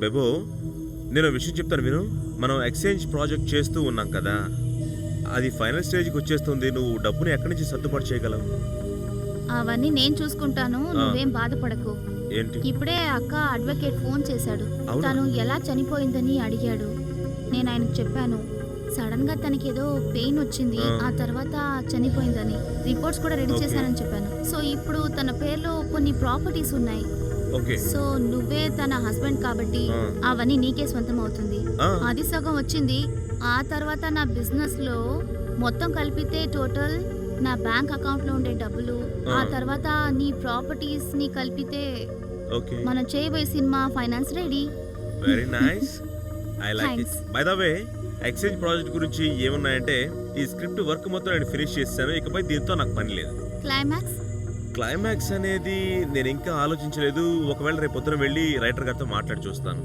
బెబో, నేను విషయం చెప్తాను విను. మనం ఎక్స్చేంజ్ ప్రాజెక్ట్ చేస్తూ ఉన్నాం కదా, అది ఫైనల్ స్టేజ్కి వచ్చేస్తుంది. నువ్వు డబ్బుని ఎక్కడి నుంచి సర్దుబాటు చేయగలవు? అవన్నీ నేను చూసుకుంటాను, నువ్వేం బాధపడకు. ఏంటి? ఇప్పుడే అక్క అడ్వకేట్ ఫోన్ చేశాడు. అవునా? తను ఎలా చనిపోయిందని అడిగాడు. నేను ఆయనకు చెప్పాను, సడన్ గా తనకి ఏదో పెయిన్ వచ్చింది, ఆ తర్వాత చనిపోయిందని. రిపోర్ట్స్ కూడా రెడీ చేశానని చెప్పాను. సో ఇప్పుడు తన పేర్లో కొన్ని ప్రాపర్టీస్ ఉన్నాయి. సో నువ్వే తన హస్బెండ్ కాబట్టి అవన్నీ నీకే సొంతం అవుతుంది. అది సగం వచ్చింది. ఆ తర్వాత నా బిజినెస్ లో మొత్తం కలిపితే టోటల్ నా బ్యాంక్ అకౌంట్ లో ఉండే డబ్బులు, ఆ తర్వాత నీ ప్రాపర్టీస్ ని కలిపితే మనం చేయబోయే cinema finance ready. Very nice, I like it. By the way, exchange project గురించి ఏమున్నాయంటే, ఈ స్క్రిప్ట్ వర్క్ మొత్తం నేను ఫినిష్ చేశాను. ఇకపై దీంతో నాకు పని లేదు. క్లైమాక్స్ అనేది నేను ఇంకా ఆలోచించలేదు. ఒకవేళ రేపు పొద్దున వెళ్ళి రైటర్ గారితో మాట్లాడి చూస్తాను.